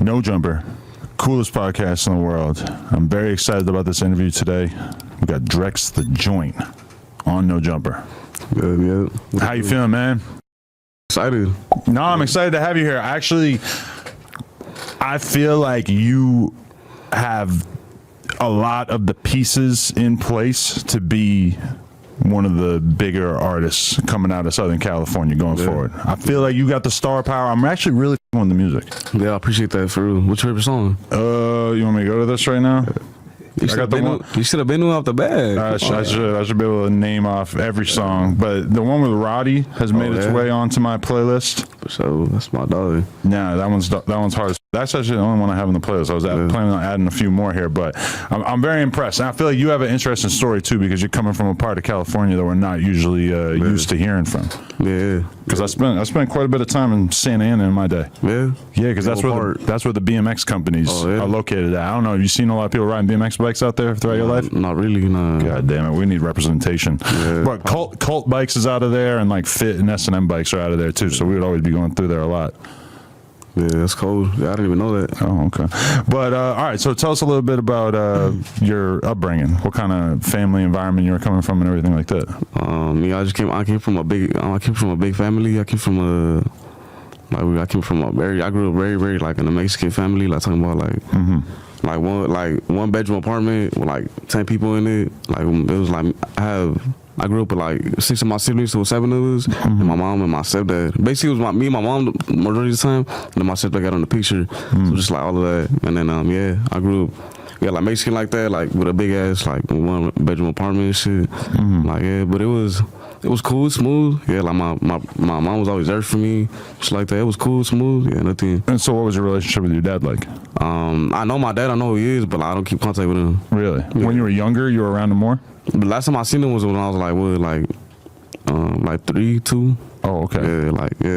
No Jumper, coolest podcast in the world. I'm very excited about this interview today. We got DrexTheJoint on No Jumper. Yeah. How you feeling, man? Excited. No, I'm excited to have you here. Actually, I feel like you have a lot of the pieces in place to be one of the bigger artists coming out of Southern California going forward. I feel like you got the star power. I'm actually really on the music. Yeah, I appreciate that for real. What's your favorite song? You want me to go to this right now? You should have been off the bat. I should be able to name off every song, but the one with Roddy has made its way onto my playlist. So that's my dog. Yeah, that one's hard. That's actually the only one I have in the playlist. I was planning on adding a few more here, but I'm very impressed. And I feel like you have an interesting story too, because you're coming from a part of California that we're not usually used to hearing from. Yeah, because I spent quite a bit of time in Santa Ana in my day. Yeah, because that's where the BMX companies are located at. I don't know. Have you seen a lot of people riding BMX bikes out there throughout your life? Not really. No. God damn it, we need representation. Yeah. But cult bikes is out of there, and like Fit and S&M bikes are out of there too. So we would always be going through there a lot. Yeah, that's cool. Yeah, I didn't even know that. Oh, okay. But all right, so tell us a little bit about your upbringing. What kind of family environment you were coming from, and everything like that. Yeah, I came from a big family. I grew up very like in a Mexican family. Like talking about like one bedroom apartment with like 10 people in it. Like it was like I grew up with like 6 of my siblings, so it was 7 of us, and my mom and my stepdad. Basically, it was me and my mom the majority of the time, and then my stepdad got on the picture. So just like all of that. And then I grew up like Mexican like that, like with a big ass like 1 bedroom apartment and shit. Like but it was cool, smooth. Yeah, like my mom was always there for me, just like that. It was cool, smooth. Yeah, nothing. And so, what was your relationship with your dad like? I know my dad. I know who he is, but I don't keep contact with him. Really? Yeah. When you were younger, you were around him more? The last time I seen him was when I was like 3, 2. Oh, okay.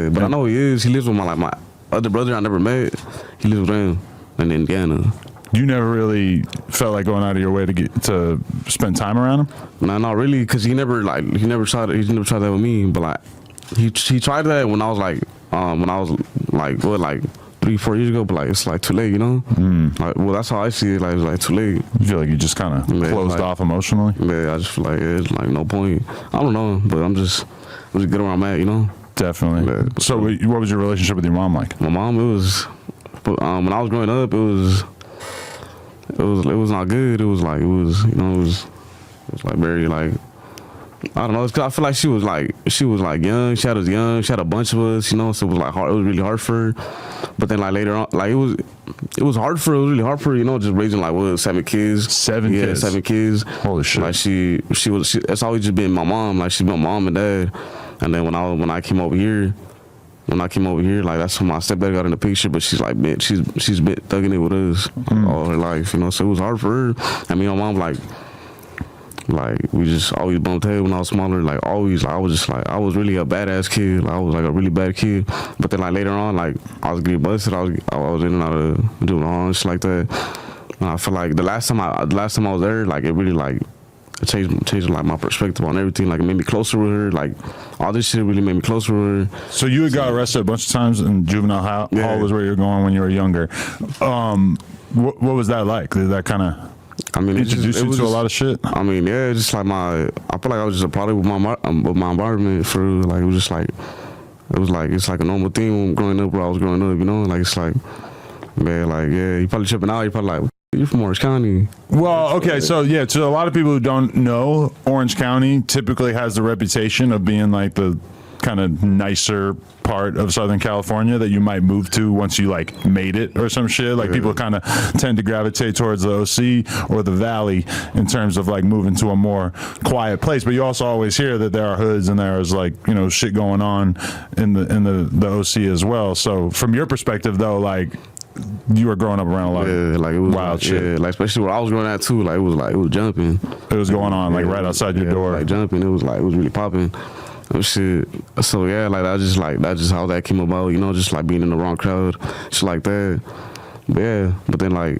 But I know who he is. He lives with my other brother I never met. He lives with him in Indiana. You never really felt like going out of your way to spend time around him? No, not really, because he never tried that with me. But like he tried that when I was like 3-4 years ago, but like it's like too late, you know. Like, well, that's how I see it. Like it's like too late. You feel like you just kind of closed off emotionally? Yeah, I just feel like it's like no point. I don't know, but I'm just good where I'm at, you know. Definitely. Yeah. So, what was your relationship with your mom like? My mom, it was when I was growing up, it was not good. It was like it was like very like. I don't know. It's 'cause I feel like she was like young. She had a bunch of us, you know. So it was like hard. It was really hard for her. But then like later on, like it was hard for her. It was really hard for her, you know, just raising like 7 kids. 7 kids. 7 kids. Holy shit. Like she it's always just been my mom. Like she's been mom and dad. And then when I came over here, like that's when my stepdad got in the picture. But she's been thugging it with us all her life, you know. So it was hard for her. I mean, my mom like we just always bumped heads when I was smaller. Like always, like, I was really a badass kid. Like, I was like a really bad kid. But then like later on, like I was getting busted. I was in and out of doing all shit like that. And I feel like the last time I was there, like it really like it changed like my perspective on everything. Like it made me closer with her. Like all this shit really made me closer with her. So you got arrested a bunch of times in juvenile hall was where you were going when you were younger. What was that like? Did that kind of introduce you to a lot of shit? I mean, yeah, just like I feel like I was just a product with my environment for real. Like it's like a normal thing growing up where I was growing up, you know. Like it's like, man, like you probably tripping out. You probably like, you're from Orange County. Well, okay, so to a lot of people who don't know, Orange County typically has the reputation of being like the kind of nicer part of Southern California that you might move to once you like made it or some shit. Like people kind of tend to gravitate towards the OC or the Valley in terms of like moving to a more quiet place. But you also always hear that there are hoods and there's like, you know, shit going on in the OC as well. So from your perspective though, like you were growing up around a lot of like it was wild shit. Yeah, like especially where I was growing at too. Like it was jumping. It was going on like right outside your door. Like jumping. It was really popping. Oh shit. So yeah, like that's just how that came about, you know, just like being in the wrong crowd, shit like that. But then like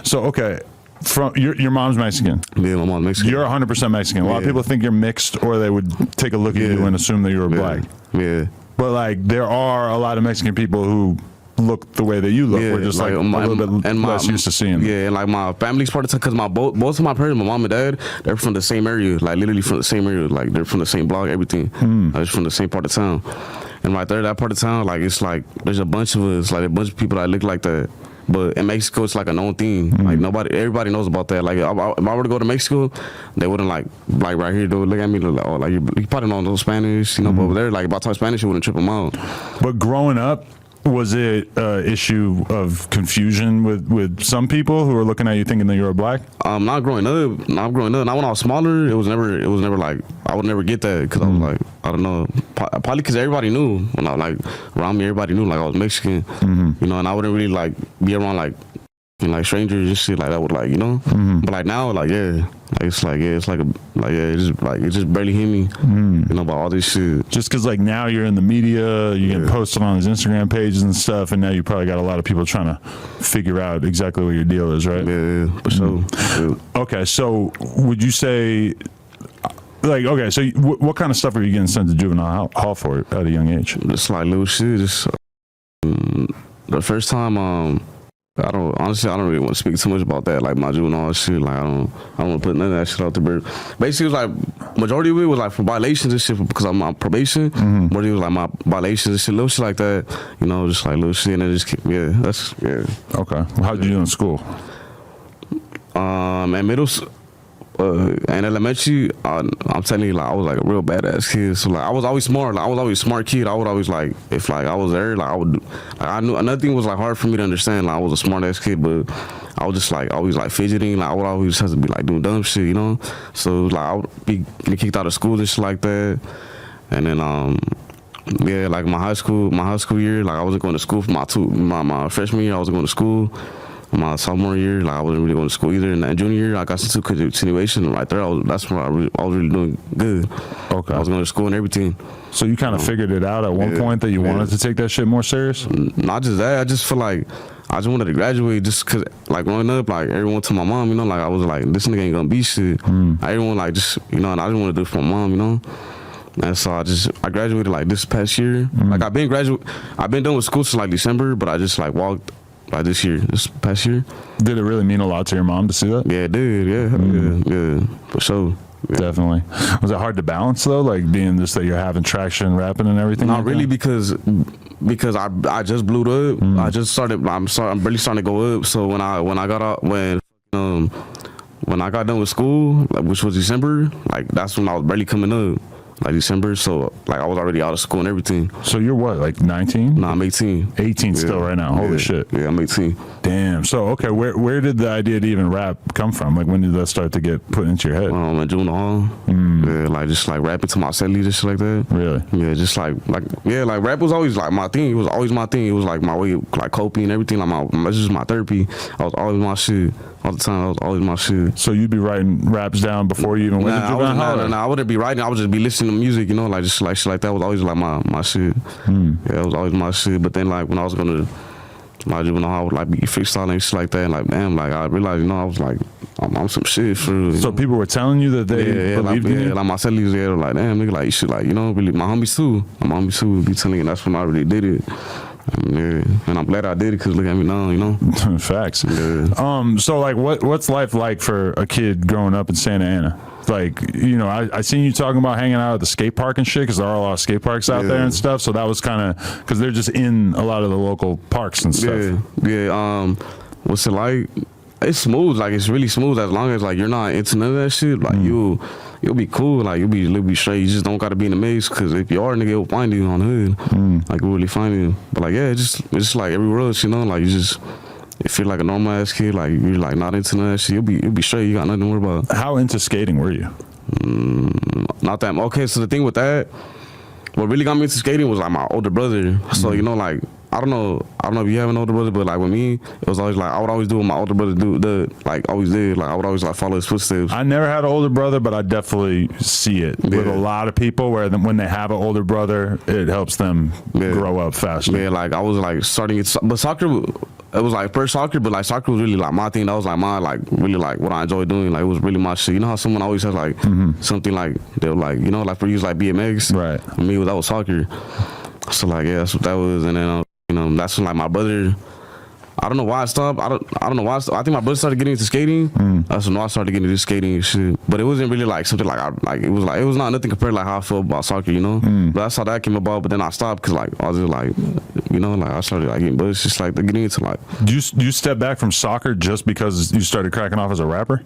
So okay, from your mom's Mexican. Yeah, my mom's Mexican. You're 100% Mexican. A lot of people think you're mixed, or they would take a look at you and assume that you were black. Yeah. But like there are a lot of Mexican people who look the way that you look. We're just like a little bit less used to seeing them. Yeah, and like my family's part of the time, because both of my parents, my mom and dad, they're from the same area, like literally from the same area, like they're from the same block, everything. Like, it's from the same part of town. And right there, that part of town, like it's like there's a bunch of us, like a bunch of people that look like that. But in Mexico, it's like a known thing. Like everybody knows about that. Like if I were to go to Mexico, they wouldn't like right here, they would look at me like, oh, like you probably don't know Spanish, you know. But over there, like if I talk Spanish, it wouldn't trip them out. But growing up, was it an issue of confusion with some people who were looking at you thinking that you were black? Not growing up. Not when I was smaller, it was never like I would never get that because I was like, I don't know, probably because everybody knew when I like around me, everybody knew like I was Mexican, you know, and I wouldn't really like be around like strangers and shit like that would like, you know. But like now, like it's like it's just barely hit me, you know, about all this shit. Just because like now you're in the media, you get posted on his Instagram pages and stuff, and now you probably got a lot of people trying to figure out exactly what your deal is, right? Yeah, for sure. Yeah. Okay, so would you say, like, okay, so what kind of stuff are you getting sent to juvenile hall for at a young age? Just like little shit. Just the first time, I don't really want to speak too much about that, like my juvenile shit. Like I don't want to put none of that shit out there. But basically, it was like majority of it was like for violations and shit because I'm on probation. Majority was like my violations and shit, little shit like that. You know, just like little shit, and it just Okay, well, how did you do in school? In middle. And elementary, I'm telling you, like I was like a real badass kid. So like I was always smart. Like I was always a smart kid. I would always like if like I was there, like I would. Like, I knew another thing was like hard for me to understand. Like I was a smart ass kid, but I was just like always like fidgeting. Like I would always have to be like doing dumb shit, you know. So like I would be getting kicked out of school and shit like that. And then yeah, like my high school year, like I wasn't going to school for my freshman year. I wasn't going to school. My sophomore year, like I wasn't really going to school either. And that junior year, I got into continuation right there. That's when I was really doing good. Okay, I was going to school and everything. So you kind of figured it out at one point that you wanted to take that shit more serious? Not just that. I just feel like I just wanted to graduate just because, like, growing up, like, everyone told my mom, you know, like, I was like, this nigga ain't going to be shit. Everyone, like, just, you know, and I just wanted to do it for my mom, you know. And so I graduated, like, this past year. Like, I've been done with school since, like, December, but I just, like, walked. Like this past year. Did it really mean a lot to your mom to see that? Yeah, it did. Yeah, for sure. Yeah. Definitely. Was it hard to balance though, like being just that you're having traction, rapping, and everything? Not really, because I just blew up. I just started. I'm really starting to go up. So when I got out when I got done with school, like, which was December, like that's when I was barely coming up. Like December, so like I was already out of school and everything. So you're what, like 19? Nah, I'm 18. 18 still right now. Holy shit. Yeah, I'm 18. Damn. So okay, where did the idea to even rap come from? Like when did that start to get put into your head? In juvenile hall. Yeah, like just like rapping to my cellies and shit like that. Really? Yeah, just like rap was always like my thing. It was always my thing. It was like my way of like coping and everything. Like this is my therapy. I was always my shit. All the time, I was always my shit. So you'd be writing raps down before you even went to juvenile hall? Nah, I wouldn't be writing. I would just be listening to music, you know, like just like shit like that was always like my shit. Yeah, it was always my shit. But then like when I was going to my juvenile hall, I would like be freestyling and shit like that. And like, damn, like I realized, you know, I was like, I'm some shit for real. So people were telling you that they believed in you? Like my cellies, they were like, damn, nigga, like you should like, you know, really, my homies too would be telling you. That's when I really did it. Yeah, and I'm glad I did it because look at me now, you know. Facts. Yeah. So like, what's life like for a kid growing up in Santa Ana? Like, you know, I seen you talking about hanging out at the skate park and shit because there are a lot of skate parks out there and stuff. So that was kind of because they're just in a lot of the local parks and stuff. Yeah. What's it like? It's smooth. Like it's really smooth as long as like you're not into none of that shit. Like you'll be cool. Like you'll be straight. You just don't gotta be in the maze because if you are, nigga, it'll find you on the hood. Like it'll really find you. But like it's just like everywhere else, you know. Like if you're like a normal ass kid, like you're like not into none of that shit, you'll be straight. You got nothing to worry about. How into skating were you? Not that. Okay, so the thing with that, what really got me into skating was like my older brother. So you know, like I don't know if you have an older brother, but like with me, it was always like I would always do what my older brother always did. Like I would always like follow his footsteps. I never had an older brother, but I definitely see it with a lot of people where when they have an older brother, it helps them grow up faster. Yeah, like I was like starting it, but soccer. It was like first soccer, but like soccer was really like my thing. That was like my like really like what I enjoyed doing. Like it was really my shit. You know how someone always has like something like they were like, you know, like for you was like BMX. Right. For me that was soccer. So like yeah, that's what that was. And then that's when like my brother. I don't know why I stopped. I don't know why I stopped. I think my brother started getting into skating. That's when I started getting into skating and shit. But it wasn't really like something it was not nothing compared to like how I felt about soccer, But that's how that came about. But then I stopped because like I was just like, like I started like getting, but it's just like getting into like. Do you step back from soccer just because you started cracking off as a rapper?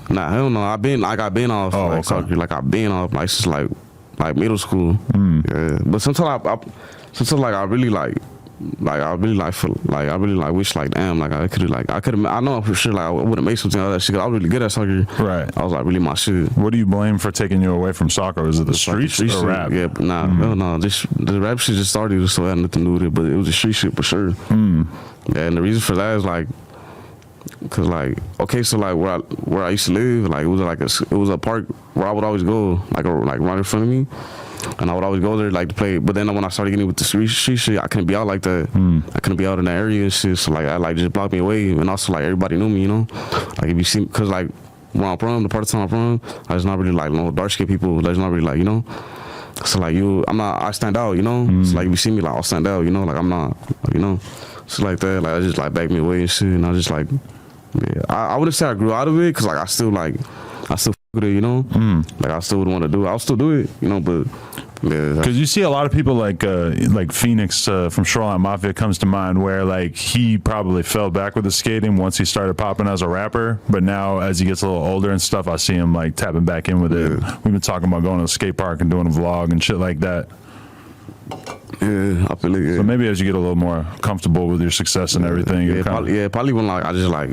Nah, hell no. I've been off soccer. Like I've been off like since like middle school. Yeah. But sometimes I really wish like damn like I could have I know for sure like I would have made something out of that shit. 'Cause I was really good at soccer. Right. I was like really my shit. What do you blame for taking you away from soccer? Was it the streets or shit. rap? Yeah, but no. Just the rap shit just started, so it had nothing to do with it. But it was the street shit for sure. Yeah, and the reason for that is like, cause like okay, so like where I used to live, like it was a park where I would always go, like right in front of me. And I would always go there like to play, but then when I started getting with the street shit, I couldn't be out like that. I couldn't be out in that area and shit. So like I like just blocked me away, and also like everybody knew me, Like if you see, cause like where I'm from, the part of town I'm from, there's not really like no dark skinned people. There's not really like So like I stand out, So like if you see me, like I'll stand out, Like I'm not, So like that, like I just like back me away and shit, and I just like, yeah, I wouldn't say I grew out of it, cause like I still with it, Like I still would want to do it. I'll still do it, but yeah. Because you see a lot of people like Phoenix from Shoreline Mafia comes to mind, where like he probably fell back with the skating once he started popping as a rapper, but now as he gets a little older and stuff, I see him like tapping back in with it. We've been talking about going to the skate park and doing a vlog and shit like that. Yeah, I feel it. Yeah. So maybe as you get a little more comfortable with your success and everything, probably when like I just like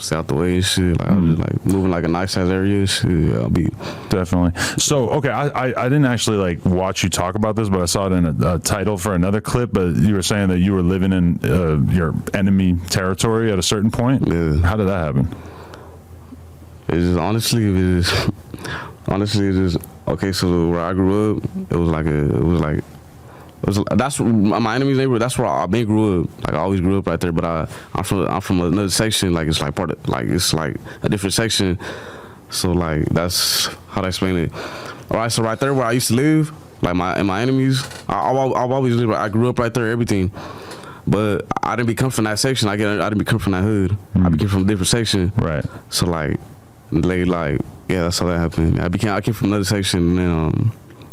stay out the way and shit. Like I'm just like moving like a nice ass area and shit. Yeah, I'll be definitely. So okay, I didn't actually like watch you talk about this, but I saw it in a title for another clip. But you were saying that you were living in your enemy territory at a certain point. Yeah. How did that happen? It's just honestly, okay. So where I grew up, that's my enemy's neighborhood. That's where I've been grew up. Like I always grew up right there. But I'm from another section. Like it's like part of it's like a different section. So like that's how to explain it. All right. So right there where I used to live, like my enemies, I've always lived. I grew up right there. Everything. But I didn't become from that section. I didn't become from that hood. I became from a different section. Right. So like yeah, that's how that happened. I came from another section and then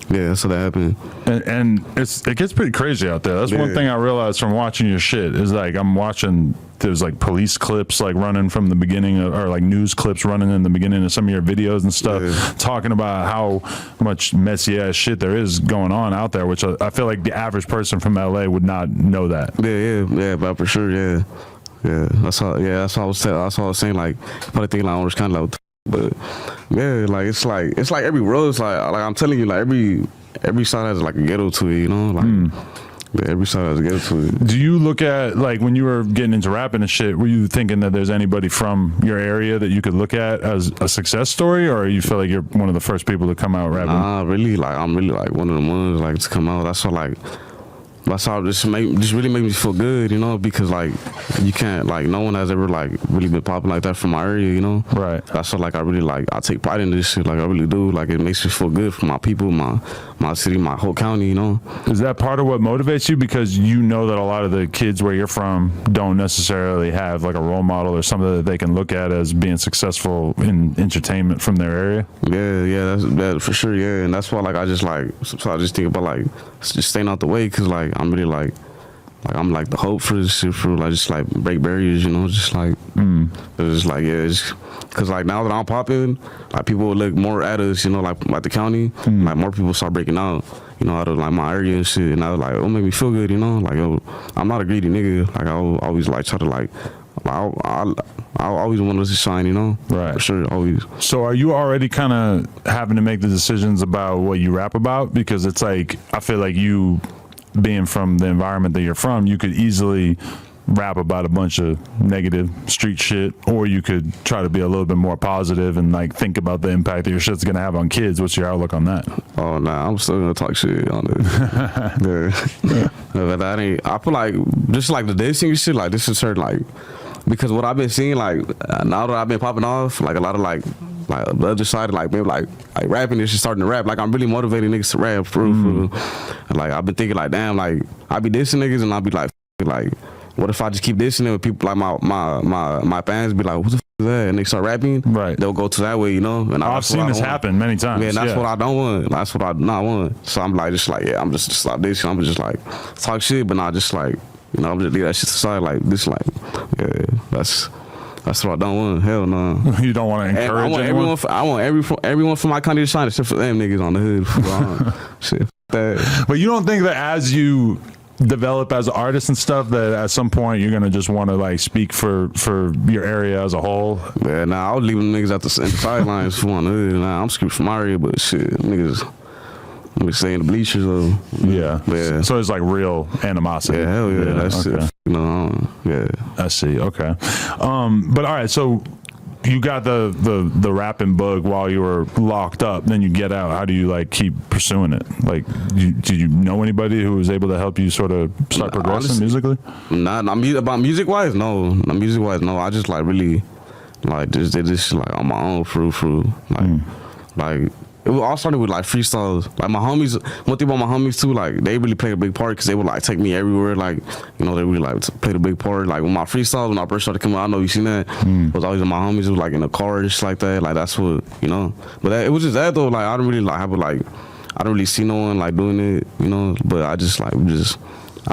yeah, that's how that happened. And it gets pretty crazy out there. That's one thing I realized from watching your shit is like I'm watching there's like police clips like running from the beginning or like news clips running in the beginning of some of your videos and stuff talking about how much messy ass shit there is going on out there, which I feel like the average person from LA would not know that. Yeah, but for sure, yeah. That's all I was saying. Like probably thinking like Orange County, like, but yeah, like it's like every road is like I'm telling you, like every side has like a ghetto to it, Like yeah, every side has a ghetto to it. Do you look at like when you were getting into rapping and shit, were you thinking that there's anybody from your area that you could look at as a success story, or you feel like you're one of the first people to come out rapping? Really, like I'm really like one of the ones like to come out. That's how this really made me feel good, because like you can't like no one has ever like really been popping like that from my area, Right. That's what like I really like I take pride in this shit, like I really do. Like it makes me feel good for my people, my city, my whole county, Is that part of what motivates you? Because you know that a lot of the kids where you're from don't necessarily have like a role model or something that they can look at as being successful in entertainment from their area? Yeah, that's for sure, yeah. And that's why like I just think about like just staying out the way, because like I'm really like I'm like the hope for this shit, for like just like break barriers, just like it's just like because like now that I'm popping, like people will look more at us, like the county, like more people start breaking out, out of like my area and shit, and I was like, it'll make me feel good, like I'm not a greedy nigga, like I always like try to like I always want us to shine, Right. For sure, always. So are you already kind of having to make the decisions about what you rap about? Because it's like, I feel like you being from the environment that you're from, you could easily rap about a bunch of negative street shit, or you could try to be a little bit more positive and like think about the impact that your shit's gonna have on kids. What's your outlook on that? Oh nah, I'm still gonna talk shit on it. But I feel like just like the dancing shit, like this is certain like, because what I've been seeing, like now that I've been popping off, like a lot of like the other side, like maybe like rapping is just starting to rap. Like I'm really motivating niggas to rap for real. And like I've been thinking like, damn, like I be dissing niggas and I'll be like, like, what if I just keep dissing it with people like my fans be like, what the f is that? And they start rapping, right? They'll go to that way, you know. And I've seen this happen many times. Man, that's what I don't want. That's what I not want. So I'm like, yeah, I'm just stop dissing. I'm just like talk shit, but not just like, you know, I'm just leave that shit aside. Like this, like, yeah, that's what I don't want. Hell no. You don't want to encourage anyone? I want everyone from my country to shine, except for them niggas on the hood. Shit. That. But you don't think that as you develop as an artist and stuff, that at some point you're gonna just want to like speak for your area as a whole? Yeah, nah, I was leaving niggas at the sidelines for on the hood. Nah, I'm screaming from my area, but shit, niggas stay in the bleachers though. Yeah. So it's like real animosity. Yeah, hell yeah. That's okay. it. You know, yeah. I see. Okay. But all right, so you got the rapping bug while you were locked up, then you get out. How do you like keep pursuing it? Like, did you know anybody who was able to help you sort of start progressing musically? Not about music wise, no. Not music wise, no. I just like really like just did this shit, like on my own, through. Like it all started with like freestyles. Like my homies, one thing about my homies too, like they really played a big part because they would like take me everywhere. Like, you know, they really like played a big part. Like when my freestyles, when I first started coming out, I know you seen that. It was always my homies. It was like in the car, just like that. Like that's what, you know. But it was just that though. Like I didn't really like have like, I don't really see no one like doing it, you know. But I just like I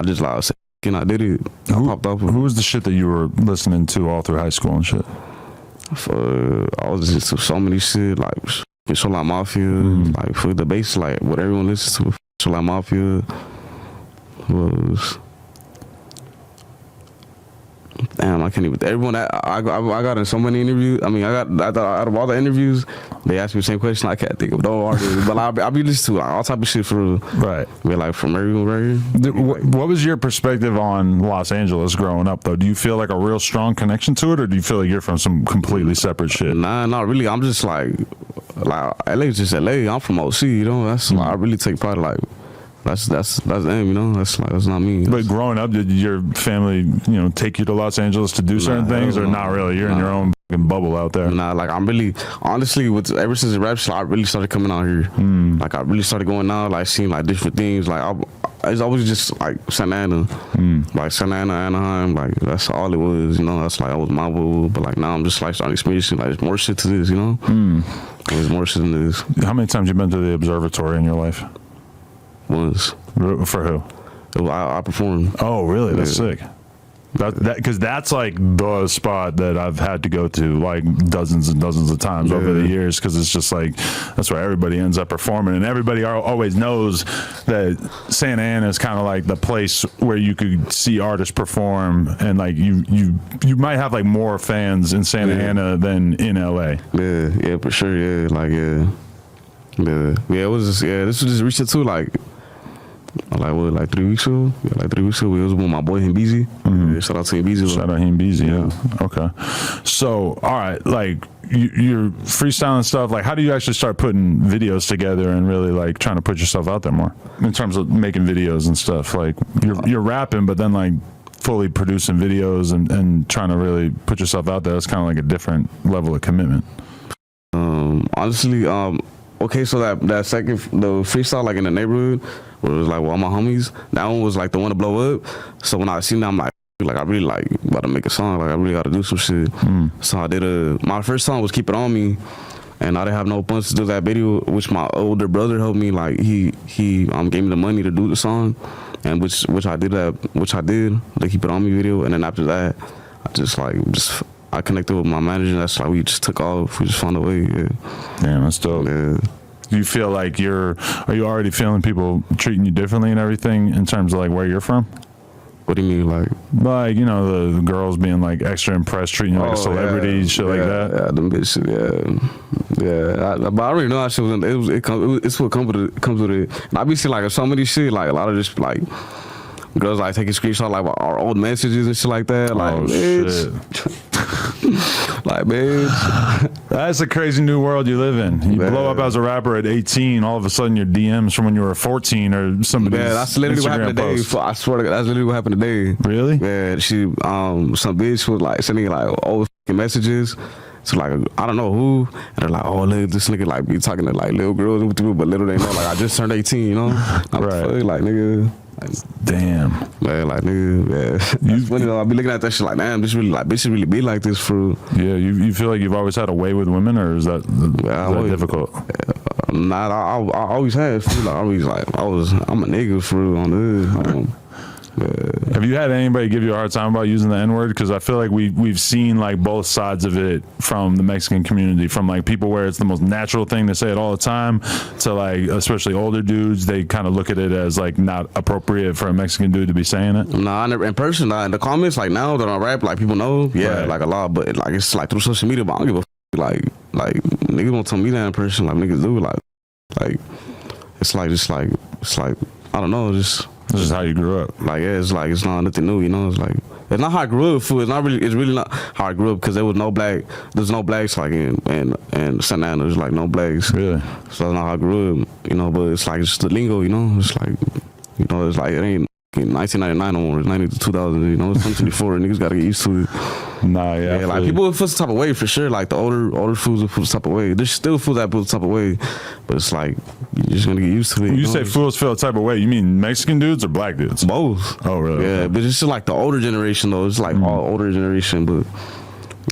just like and I did it. I popped up. Who was the shit that you were listening to all through high school and shit? I was listening to so many shit like. So like Mafia, like for the bass, like what everyone listens to. So like Mafia was, damn, I can't even. Everyone that I got in so many interviews. I mean, I thought out of all the interviews, they asked me the same question. I can't think of no artists, but I be listening to like, all type of shit for right. Be like from everywhere. What was your perspective on Los Angeles growing up though? Do you feel like a real strong connection to it, or do you feel like you're from some completely separate shit? Nah, not really. I'm just like LA is just LA. I'm from OC, you know. That's like, I really take pride. Like that's them, you know. That's not me. But growing up, did your family, you know, take you to Los Angeles to do certain things, or not really? You're in your own fucking bubble out there. Nah, like I'm really honestly ever since the rap shit, I really started coming out here. Like I really started going out, like seeing like different things. Like it's always just like Santa Ana, like Santa Ana, Anaheim. Like that's all it was, you know. That's like I was my boo. But like now I'm just like starting experiencing like there's more shit to this, you know. There's more shit than this. How many times you been to the observatory in your life? Once. For who? I performed. Oh, really? That's sick. That because that's like the spot that I've had to go to like dozens and dozens of times over the years, because it's just like that's where everybody ends up performing, and everybody always knows that Santa Ana is kind of like the place where you could see artists perform, and like you might have like more fans in Santa Ana than in LA. Yeah, for sure. Yeah, like it was just, this was just recent too, like 3 weeks ago? Yeah, like 3 weeks ago, we was with my boy Himbeezy. Shout out to Himbeezy. Shout out Himbeezy, yeah. Okay. So, all right, like you're freestyling stuff. Like, how do you actually start putting videos together and really like trying to put yourself out there more in terms of making videos and stuff? Like you're rapping, but then like fully producing videos and trying to really put yourself out there. It's kind of like a different level of commitment. Honestly, okay, so that second, the freestyle like in the neighborhood, where it was like with all my homies, that one was like the one to blow up. So when I seen that, I'm like I really like about to make a song. Like I really got to do some shit. So I did my first song was Keep It On Me, and I didn't have no funds to do that video, which my older brother helped me. Like he gave me the money to do the song, and which I did the Keep It On Me video. And then after that, I connected with my manager. That's like we just took off. We just found a way. Yeah. Damn, that's dope. Yeah. Do you feel like are you already feeling people treating you differently and everything in terms of like where you're from? What do you mean, like? Like, you know, the girls being like extra impressed, treating you like a celebrity, shit like that. Yeah, them bitches, yeah. But I already know how shit was. It's what comes with it. And I be seeing like so many shit, like a lot of just like girls like taking screenshots like our old messages and shit like that. Like, bitch. Like, bitch. That's a crazy new world you live in. You blow up as a rapper at 18, all of a sudden your DMs from when you were 14 or somebody. Yeah, that's literally what happened today. I swear to God, that's literally what happened today. Really? Yeah, she some bitch was like sending like old messages. So like I don't know who, and they're like, oh look, this nigga like be talking to like little girls, but little they know like I just turned 18, you know. Right. Like nigga, Damn. Man, like nigga, that's funny though. I be looking at that shit like, damn, this really like bitches really be like this for real. Yeah, you feel like you've always had a way with women, or is that, difficult? Nah, I always had. Feel like I'm a nigga for real on this. Have you had anybody give you a hard time about using the N-word? Because I feel like we've seen like both sides of it from the Mexican community, from like people where it's the most natural thing to say it all the time, to like especially older dudes, they kind of look at it as like not appropriate for a Mexican dude to be saying it. Nah, I never in person. In the comments, like now that I rap, like people know, Right. like a lot, but like it's like through social media. But I don't give a like niggas won't tell me that in person, like niggas do, like it's like I don't know, just. This is how you grew up. Like yeah, it's like it's not nothing new, you know. It's like it's not how I grew up. Food. It's really not how I grew up because there's no blacks like in Santa Ana. There's like no blacks. Really? So that's not how I grew up, you know. But it's like it's the lingo, you know. It's like it's like it ain't 1999 no more. It's 90 to 2000, you know. It's 2024. Niggas gotta get used to it. Nah, yeah. Like people will feel some type of way for sure. Like the older fools will feel some type of way. There's still fools that feel some type of way, but it's like you're just gonna get used to it. When you say fools feel a type of way, you mean Mexican dudes or black dudes? Both. Oh, really? Yeah, Okay. but it's just like the older generation though. It's like all older generation, but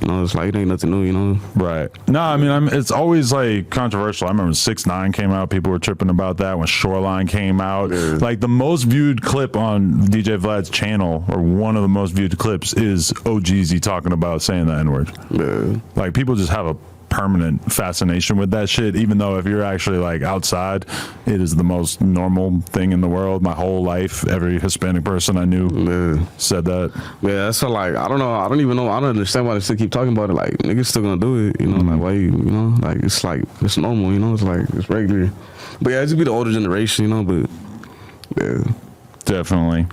you know, it's like it ain't nothing new, you know. Right. No, I mean, it's always like controversial. I remember 6ix9ine came out, people were tripping about that. When Shoreline came out, like the most viewed clip on DJ Vlad's channel, or one of the most viewed clips, is OGZ talking about saying the N-word. Yeah. Like people just have a permanent fascination with that shit, even though if you're actually like outside, it is the most normal thing in the world. My whole life, every Hispanic person I knew said that. Yeah, that's so like I don't know. I don't even know. I don't understand why they still keep talking about it. Like niggas still gonna do it, you know? Like why you know? Like it's normal, you know? It's like it's regular. But yeah, it just be the older generation, you know. But yeah. Definitely.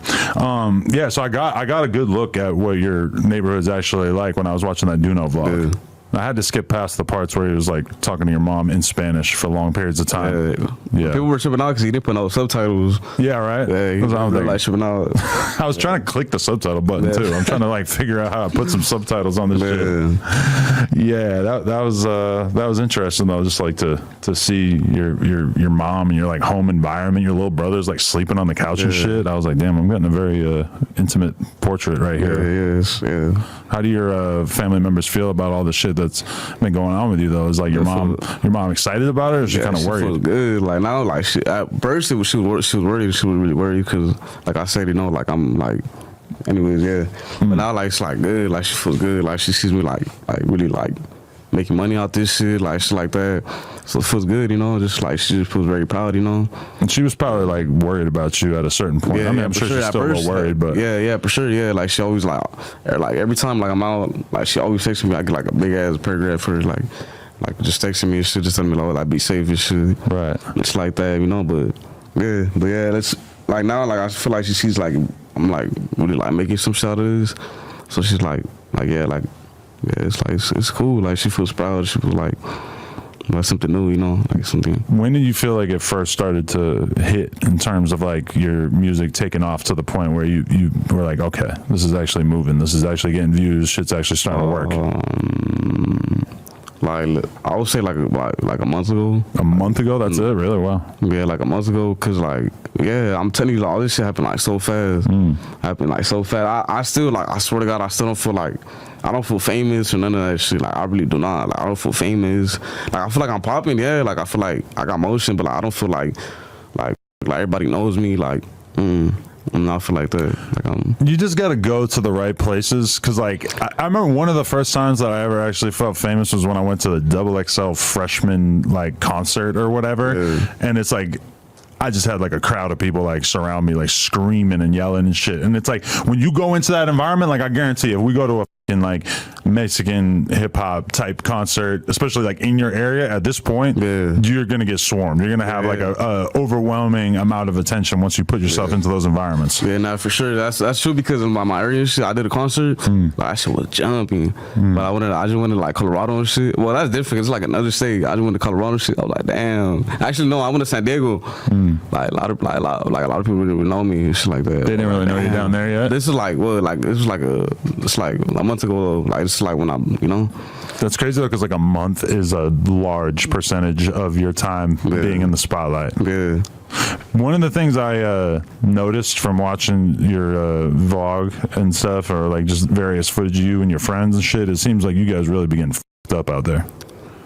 Yeah, so I got a good look at what your neighborhood's actually like when I was watching that Duno vlog. Yeah. I had to skip past the parts where he was like talking to your mom in Spanish for long periods of time. Yeah. People were tripping out because he didn't put no subtitles. Yeah, right? Yeah, he was like tripping out. I was trying to click the subtitle button too. I'm trying to like figure out how to put some subtitles on this shit. Yeah, that was interesting though, just like to see your mom and your like home environment, your little brother's like sleeping on the couch and shit. I was like, damn, I'm getting a very intimate portrait right here. Yeah. How do your family members feel about all the shit that's been going on with you though? Is like your mom excited about it, or is she kind of worried? She feels good. Like now, like at first she was worried. She was really worried because, like I said, you know, like I'm like, anyways, yeah. But now like it's like good. Like she feels good. Like she sees me like really like making money out this shit, like shit like that. So it feels good, you know. Just like she just feels very proud, you know. And she was probably like worried about you at a certain point. I mean, I'm sure she's still a little worried, but yeah, for sure, yeah. Like she always like every time like I'm out, like she always texts me. I get like a big ass paragraph for her, like just texting me and shit, just telling me like be safe and shit. Right. It's like that, you know. But yeah, that's like now, like I feel like she sees like I'm like really like making some shit out of this. So she's like yeah, it's like it's cool. Like she feels proud. She feels like something new, you know, like something. When did you feel like it first started to hit in terms of like your music taking off to the point where you were like, okay, this is actually moving. This is actually getting views. Shit's actually starting to work. Like I would say like a month ago. A month ago? That's it? Really? Wow. Yeah, like a month ago. Cause like I'm telling you, like, all this shit happened like so fast. Happened like so fast. I still like I swear to God, I still don't feel like I don't feel famous or none of that shit. Like I really do not. Like I don't feel famous. Like I feel like I'm popping. Yeah. Like I feel like I got motion, but like I don't feel like everybody knows me. Like. I'm not feel like that. Like you just got to go to the right places. Cause like I remember one of the first times that I ever actually felt famous was when I went to the XXL freshman like concert or whatever. Yeah. And it's like, I just had like a crowd of people like surround me, like screaming and yelling and shit. And it's like, when you go into that environment, like I guarantee if we go to a in like Mexican hip hop type concert, especially like in your area at this point, you're gonna get swarmed. You're gonna have like a overwhelming amount of attention once you put yourself into those environments. Yeah, nah, for sure. That's true because in my area shit, I did a concert. Like, that shit was jumping. But I just went to like Colorado and shit. Well, that's different. It's like another state. I just went to Colorado and shit. I was like, damn. Actually, no, I went to San Diego. Like a lot of people really know me and shit like that. They didn't really know you down there yet. This is like what? Like this was like a month month ago. Like it's like when I'm, you know. That's crazy though, because like a month is a large percentage of your time being in the spotlight. Yeah. One of the things I noticed from watching your vlog and stuff, or like just various footage of you and your friends and shit, it seems like you guys really begin f***ed up out there.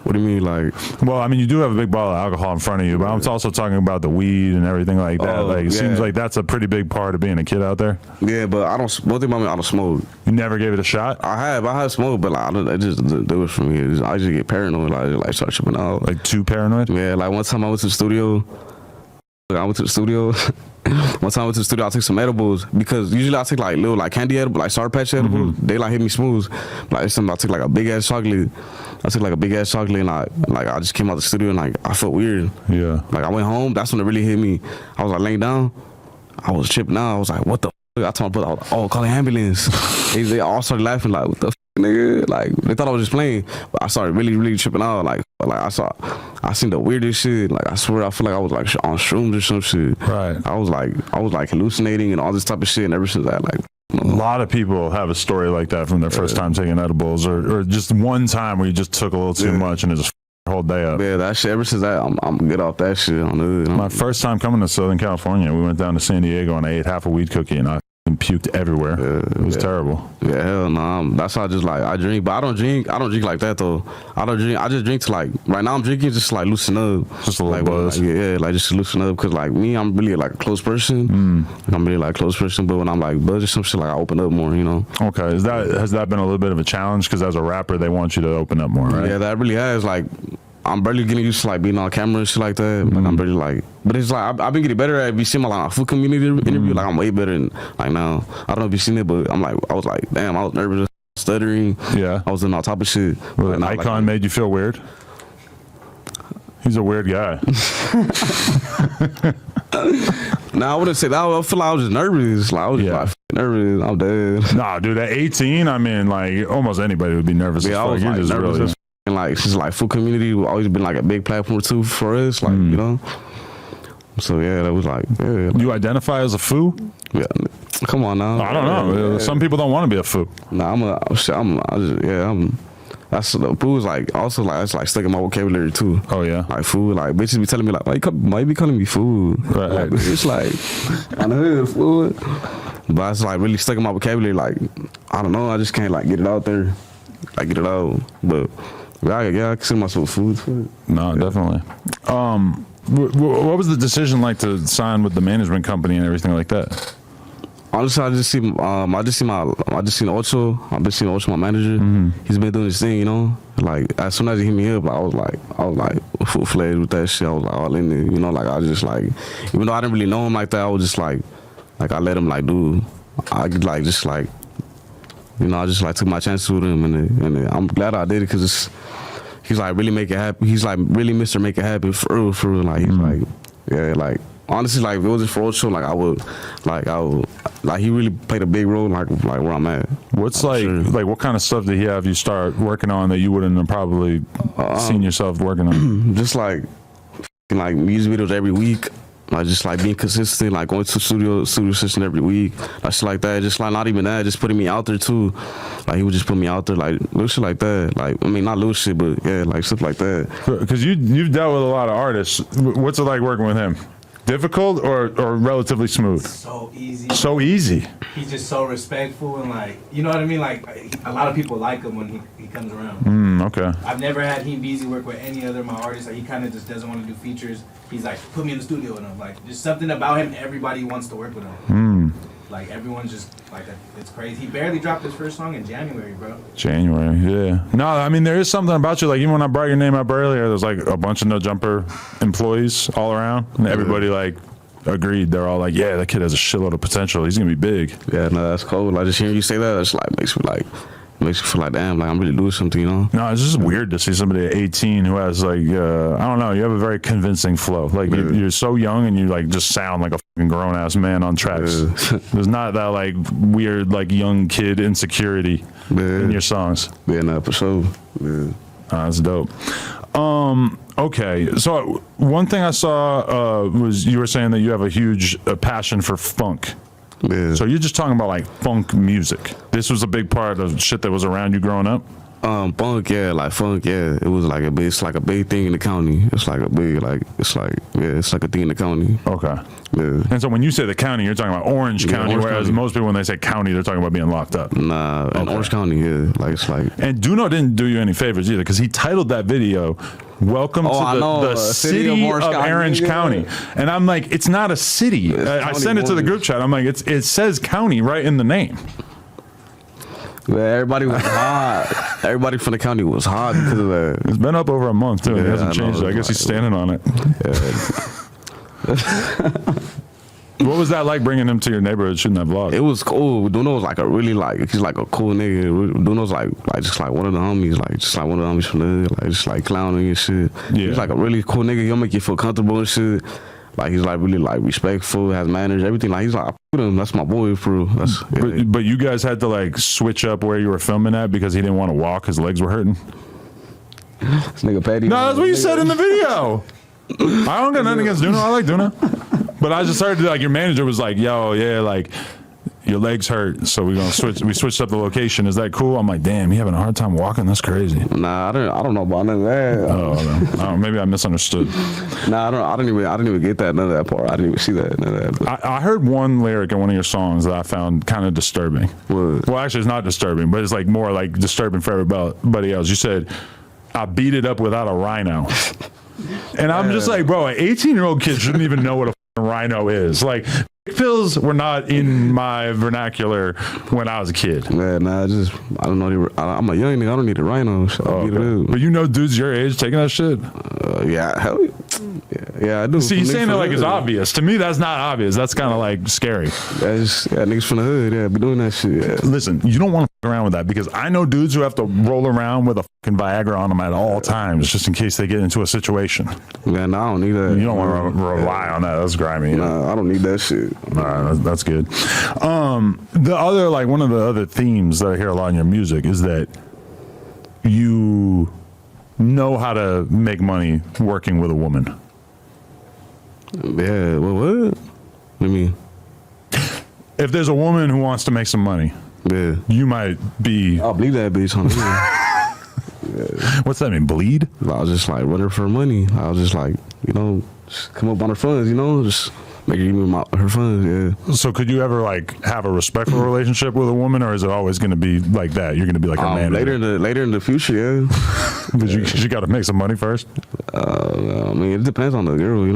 What do you mean, like? Well, I mean, you do have a big bottle of alcohol in front of you, but I'm also talking about the weed and everything like that. Like, it seems like that's a pretty big part of being a kid out there. Yeah, but I don't. One thing about me, I don't smoke. You never gave it a shot? I have smoked, but like, I just do it for me. I just get paranoid, like start tripping out. Like too paranoid? Yeah, like one time I went to the studio. One time I went to the studio, I took some edibles because usually I take like little like candy edibles, like Sour Patch edibles. They like hit me smooth. Like this time I took like a big ass chocolate. I took like a big ass chocolate and I just came out the studio and like I felt weird. Yeah. Like I went home. That's when it really hit me. I was like laying down. I was tripping out. I was like, what the f-? I told my brother, oh, call the ambulance. they all started laughing like, what the f-, nigga? Like they thought I was just playing. But I started really tripping out. Like I seen the weirdest shit. Like I swear I feel like I was like on shrooms or some shit. Right. I was like hallucinating and all this type of shit. And ever since that, like a lot of people have a story like that from their first time taking edibles, or just one time where you just took a little too much and it just the whole day up. Yeah, that shit. Ever since that, I'm good off that shit. My first time coming to Southern California, we went down to San Diego and I ate half a weed cookie and I puked everywhere. It was terrible. Yeah, hell no. That's how I just like I drink, but I don't drink like that though. I just drink to like right now I'm drinking just to, like loosen up. Just a little like, buzz. Like, like just to loosen up because like me, I'm really like a close person. I'm really like a close person, but when I'm like buzz or some shit, like I open up more, you know. Okay, has that been a little bit of a challenge? Because as a rapper, they want you to open up more, right? Yeah, that really has. Like I'm barely getting used to like being on camera and shit like that. Like I'm barely like, but it's like I've been getting better at. If you see my like food community interview, like I'm way better than like now. I don't know if you've seen it, but I was like, damn, I was nervous, stuttering. Yeah, I was doing all type of shit. Well, an icon like, made you feel weird. He's a weird guy. Nah, I wouldn't say that. I feel like I was just nervous. Like I was just like nervous. I'm dead. Nah, dude, at 18, I mean, like almost anybody would be nervous. Yeah, I was like, nervous. Really, and like since like food community always been like a big platform too for us, like you know. So yeah, that was like You identify as a foo? Yeah, come on now. I don't know. Some people don't want to be a foo. Nah, that's the food is like also like it's like stuck in my vocabulary too. Oh yeah, like food. Like bitches be telling me like, why you be calling me food? Right. Like, it's like I know food, but it's like really stuck in my vocabulary. Like I don't know. I just can't like get it out there, like get it out, but. Yeah, I consider myself food. No, definitely. What was the decision like to sign with the management company and everything like that? Honestly, I just seen Ocho. I've been seeing Ocho, my manager. He's been doing his thing, you know. Like as soon as he hit me up, I was like full fledged with that shit. I was like all in it, you know. Like I was just like, even though I didn't really know him like that, I was just like I let him like do. I like just like. You know, I just like took my chances with him, and I'm glad I did it because he's like really make it happen. He's like really Mr. Make It Happen for real. Like he's like, yeah, like honestly, like if it wasn't for Ocho, like I would, like he really played a big role, like where I'm at. What's like what kind of stuff did he have you start working on that you wouldn't have probably seen yourself working on? Just like music videos every week. Like just like being consistent, like going to studio session every week, like shit like that. Just like not even that, just putting me out there too. Like he would just put me out there, like little shit like that. Like I mean, not little shit, but yeah, like stuff like that. Because you've dealt with a lot of artists. What's it like working with him? Difficult or relatively smooth? So easy. So easy. He's just so respectful and like, you know what I mean? Like a lot of people like him when he comes around. Okay. I've never had him Beezy work with any other of my artists. Like he kind of just doesn't want to do features. He's like, put me in the studio with him. Like there's something about him. Everybody wants to work with him. Like everyone's just like it's crazy. He barely dropped his first song in January, bro. January, yeah. No, I mean there is something about you. Like even when I brought your name up earlier, there's like a bunch of No Jumper employees all around, and everybody like agreed. They're all like, yeah, that kid has a shitload of potential. He's gonna be big. Yeah, no, that's cool. Like just hearing you say that, it's like makes me feel like damn, like I'm really doing something, you know. No, it's just weird to see somebody at 18 who has like I don't know. You have a very convincing flow. Like you're so young and you like just sound like a fucking grown ass man on tracks. There's not that like weird like young kid insecurity in your songs. Yeah, no, for sure. Yeah, that's dope. Okay, so one thing I saw was you were saying that you have a huge passion for funk. Yeah. So you're just talking about like funk music. This was a big part of shit that was around you growing up. Funk, yeah, like funk, yeah. It was like it's like a big thing in the county. It's like a big, like it's like a thing in the county. Okay. Yeah. And so when you say the county, you're talking about Orange County, Orange whereas County. most people when they say county, they're talking about being locked up. Nah, in Orange County, yeah. Like it's like. And Duno didn't do you any favors either, because he titled that video "Welcome to the city of Orange County," and I'm like, it's not a city. I sent it to the group chat. I'm like, it says county right in the name. Man, everybody was hot. Everybody from the county was hot because of that. It's been up over a month too. It hasn't changed. I guess he's standing on it. What was that like bringing him to your neighborhood shooting that vlog? It was cool. Duno's like a really he's like a cool nigga. Duno's like just like one of the homies, like just like one of the homies from the hood, like just like clowning and shit. Yeah. He's like a really cool nigga. He'll make you feel comfortable and shit. Like he's like really like respectful, has manners, everything. Like he's like, I with him. That's my boy, for real. That's, but you guys had to like switch up where you were filming at because he didn't want to walk. His legs were hurting. This nigga Patty. No, that's what you said in the video. I don't got nothing against Duno. I like Duno. But I just heard like your manager was like, yo, yeah, like your legs hurt, so we're gonna switch. We switched up the location. Is that cool? I'm like, damn, he having a hard time walking. That's crazy. Nah, I don't know about none of that. Oh, maybe I misunderstood. Nah, I didn't even get that, none of that part. I didn't even see that, none of that. I heard one lyric in one of your songs that I found kind of disturbing. What? Well, actually, it's not disturbing, but it's like more like disturbing for everybody else. You said, "I beat it up without a rhino," and I'm just like, bro, an 18-year-old kid shouldn't even know what a rhino is. Like, pills were not in my vernacular when I was a kid. Man, nah, I don't know. I'm a young nigga. I don't need a rhino. So Okay. But you know dudes your age taking that shit? Yeah, hell yeah, I do. See, he's saying it like it's obvious. To me, that's not obvious. That's kind of like scary. That's niggas from the hood, yeah, be doing that shit. Yeah. Listen, you don't want to fuck around with that because I know dudes who have to roll around with a fucking Viagra on them at all times just in case they get into a situation. Man, nah, I don't need that. You don't want to rely on that. That's grimy. Nah, I don't need that shit. Nah, that's good. The other, like, one of the other themes that I hear a lot in your music is that you know how to make money working with a woman. Yeah, what? What do you mean? If there's a woman who wants to make some money, Yeah. you might be. I'll bleed that bitch on What's that mean? Bleed? I was just like running for money. I was just like, just come up on her funds, just make her give me her funds, yeah. So could you ever like have a respectful relationship with a woman, or is it always going to be like that? You're going to be like her manager? Later in the future, yeah. But you got to make some money first. I mean, it depends on the girl, it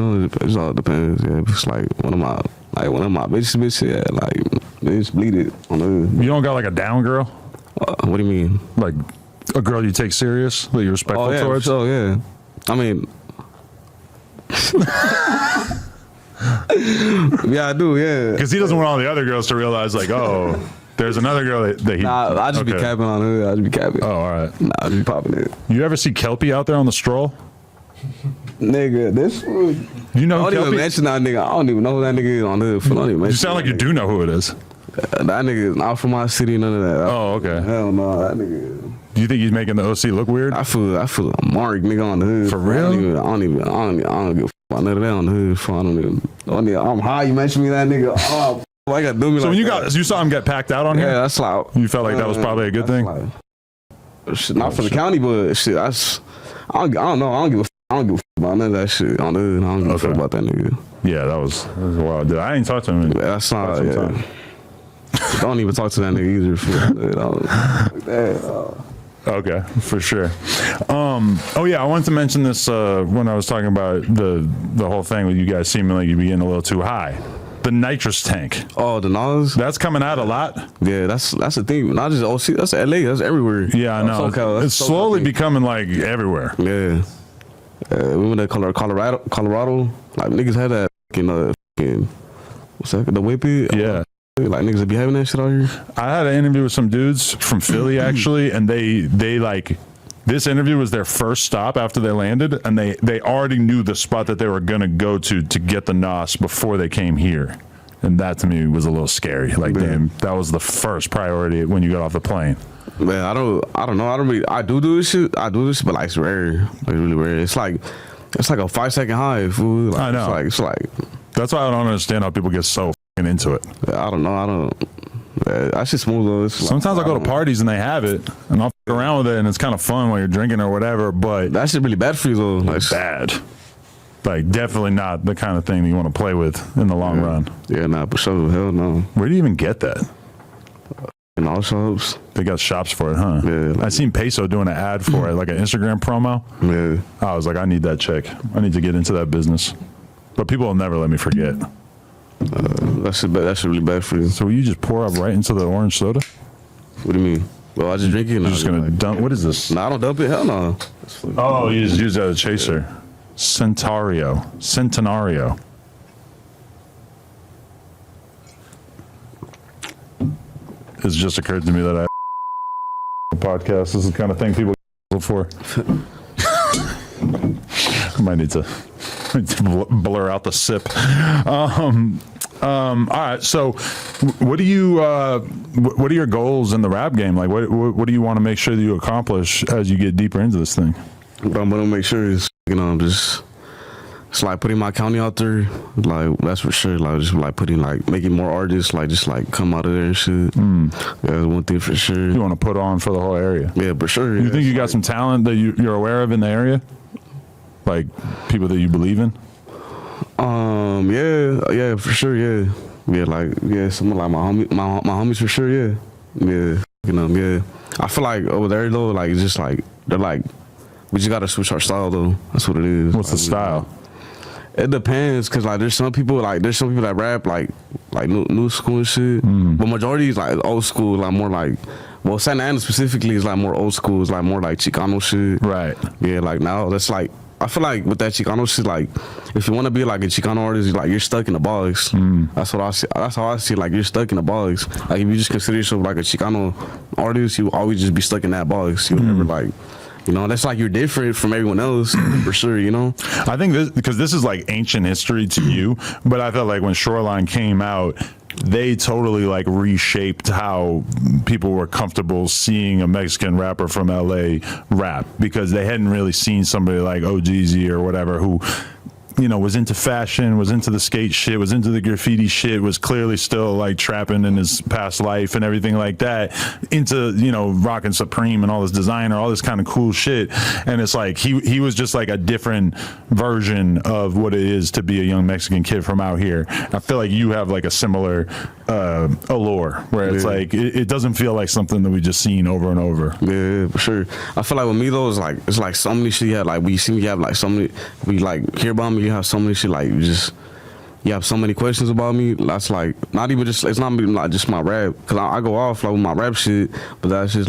all depends. Yeah, if it's like one of my bitches, yeah, like bitch bleed it on the. You don't got like a down girl? What do you mean? Like a girl you take serious, that you're respectful towards? Oh yeah. I mean. Yeah, I do, yeah. Because he doesn't want all the other girls to realize, like, oh, there's another girl that he. Nah, I just be capping on her. I just be capping. Oh, all right. Nah, I just be popping it. You ever see Kelpie out there on the stroll? Nigga, this. You know I don't Kelpie? even mention that nigga. I don't even know who that nigga is on the hood. I don't even You sound like you do know who it is. That nigga is not from my city, none of that. Oh, okay. Hell no, that nigga. Do you think he's making the OC look weird? I feel a mark nigga on the hood. For real? I don't give a fuck about none of that on the hood. I'm high. You mentioned me that nigga. Oh, I got to do me. So like when you saw him get packed out on here? Yeah, that's like. You felt like that was probably a good thing? Shit, not for the county, but shit, I don't know. I don't give a fuck about none of that shit on the hood. I don't give a fuck about that nigga. Yeah, that was wild. Dude, I ain't talked to him. That's not. Yeah. Don't even talk to that nigga either. Okay, for sure. Oh yeah, I wanted to mention this when I was talking about the whole thing with you guys seeming like you'd be getting a little too high. The nitrous tank. Oh, the NOS? That's coming out a lot. Yeah, that's the thing. Not just OC, that's LA, that's everywhere. Yeah, I know. It's slowly becoming like everywhere. Yeah. We went to Colorado. Like niggas had that fucking what's that? The whippy? Yeah. Like niggas that be having that shit out here. I had an interview with some dudes from Philly actually, and they like this interview was their first stop after they landed, and they already knew the spot that they were gonna go to get the NOS before they came here, and that to me was a little scary. Like, damn, that was the first priority when you got off the plane. Man, I don't know. I do this shit, but like it's rare, like really rare. It's like a 5-second high, fool. Like, I know. It's like that's why I don't understand how people get so into it. I don't know. I should smooth though. Sometimes I go to parties and they have it, and I'll fuck around with it, and it's kind of fun while you're drinking or whatever. But that shit really bad for you though. Like bad. Like definitely not the kind of thing that you want to play with in the long run. Yeah, nah, for sure. Hell no. Where do you even get that? In all shops. They got shops for it, huh? Yeah. Like, I seen Peso doing an ad for it, like an Instagram promo. Yeah. I was like, I need that check. I need to get into that business. But people will never let me forget. That's really bad for you. So will you just pour up right into the orange soda? What do you mean? Well, I just drink it. You're just gonna dump. What is this? Nah, I don't dump it. Hell no. Oh, you just use it as a chaser. Centenario. It's just occurred to me that I podcast. This is the kind of thing people look for. I might need to blur out the sip. All right. So, what are your goals in the rap game? Like, what do you want to make sure that you accomplish as you get deeper into this thing? What I'm gonna make sure is, just it's like putting my county out there. Like that's for sure. Like just like putting making more artists just come out of there and shit. Yeah, that's one thing for sure. You want to put on for the whole area? Yeah, for sure. You think you got some talent that you're aware of in the area? Like people that you believe in? Yeah, for sure, yeah. Yeah, someone like my homies for sure, yeah. Yeah. Yeah. I feel like over there though, it's just they're we just gotta switch our style though. That's what it is. What's the style? It depends, cause there's some people that rap like new school and shit. But majority is old school, more Santa Ana specifically is more old school, is more Chicano shit. Right. Yeah, now that's I feel like with that Chicano shit, if you want to be a Chicano artist, you're stuck in the box. That's what I see. That's how I see it. You're stuck in the box. If you just consider yourself a Chicano artist, you always just be stuck in that box. You never that's you're different from everyone else for sure. I think because this is ancient history to you, but I felt like when Shoreline came out, they totally reshaped how people were comfortable seeing a Mexican rapper from LA rap, because they hadn't really seen somebody like OGZ or whatever who was into fashion, was into the skate shit, was into the graffiti shit, was clearly still trapping in his past life and everything like that, into rocking Supreme and all this designer, all this kind of cool shit. And it's he was just a different version of what it is to be a young Mexican kid from out here. I feel like you have a similar allure where it's it doesn't feel like something that we just seen over and over. Yeah, for sure. I feel like with me though, it's so many shit you have, we see you have so many, we hear about me, you have so many shit, you have so many questions about me. That's not even just, it's not even just my rap, because I go off with my rap shit, but that's just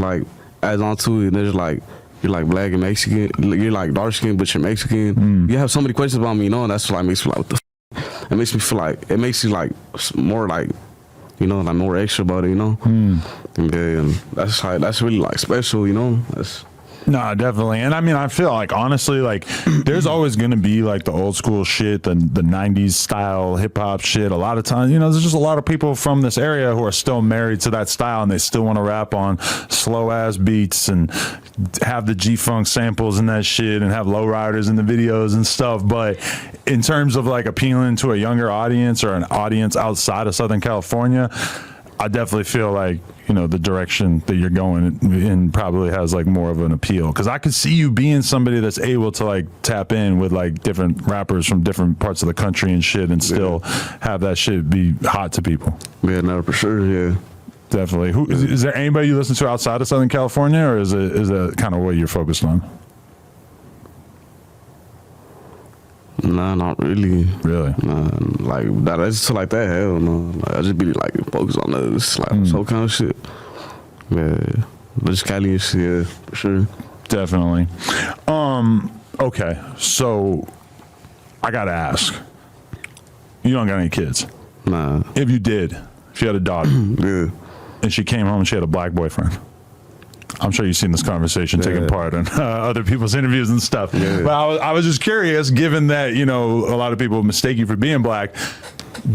adds on to it. And there's you're black and Mexican, you're dark skinned but you're Mexican. You have so many questions about me, and that's what makes me what the f-? It makes me feel it makes you more more extra about it, and that's really special, that's. No, definitely. And I mean, I feel honestly, there's always going to be the old school shit, the 90s style hip hop shit. A lot of times, there's just a lot of people from this area who are still married to that style, and they still want to rap on slow ass beats and have the G-Funk samples and that shit and have lowriders in the videos and stuff. But in terms of appealing to a younger audience or an audience outside of Southern California, I definitely feel the direction that you're going in probably has more of an appeal, because I could see you being somebody that's able to tap in with different rappers from different parts of the country and shit, and still have that shit be hot to people. Yeah, no, for sure. Yeah, definitely. Is there anybody you listen to outside of Southern California, or is that kind of what you're focused on? Nah, not really. Really? Nah, that. I just that. Hell no. I just be focused on this, so kind of shit. Yeah, but just Cali and shit. Yeah, for sure. Definitely. Okay, so I gotta ask. You don't got any kids? Nah. If you did, if you had a daughter, yeah, and she came home and she had a black boyfriend, I'm sure you've seen this conversation taking part in other people's interviews and stuff. Yeah. But I was just curious, given that, a lot of people mistake you for being black,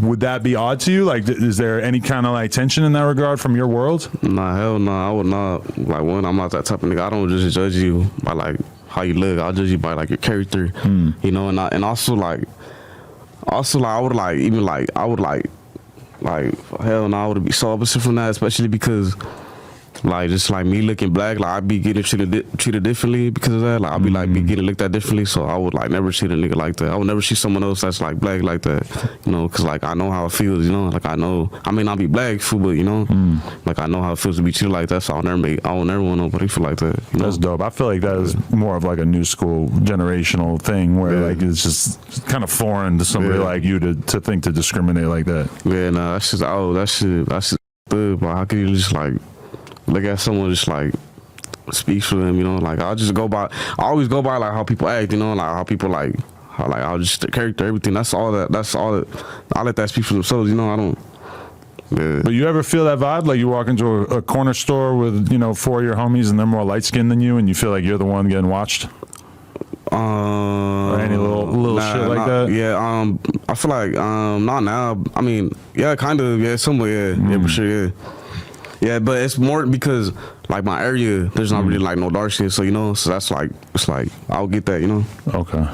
would that be odd to you? Is there any kind of tension in that regard from your world? Nah, hell no. I would not. One, I'm not that type of nigga. I don't just judge you by how you look. I'll judge you by your character. And also I would like hell no, I would be so opposite from that, especially because like just like me looking black, like I'd be getting treated differently because of that. Like I'd be like be getting looked at differently, so I would like never treat a nigga like that. I would never see someone else that's like black like that, you know, because like I know how it feels, you know. Like I know I may not be black, fool, but you know, like I know how it feels to be treated like that. So I will never want nobody feel like that. You know? That's dope. I feel like that is more of like a new school generational thing where like it's just kind of foreign to somebody like you to think to discriminate like that. Yeah, nah, that's just that's good. But how can you just like look at someone just like speak for them, you know? Like I always go by like how people act, you know, like how people like I'll just the character, everything. That's all that I let that speak for themselves, you know. I don't. Yeah. But you ever feel that vibe? Like you walk into a corner store with, you know, 4 of your homies and they're more light skinned than you and you feel like you're the one getting watched? Or any little shit like that? Yeah, I feel like not now. I mean, yeah, kind of, yeah, somewhat, yeah, for sure, yeah. Yeah, but it's more because like my area, there's not really like no dark shit, so you know, so that's like it's like I'll get that, you know. Okay,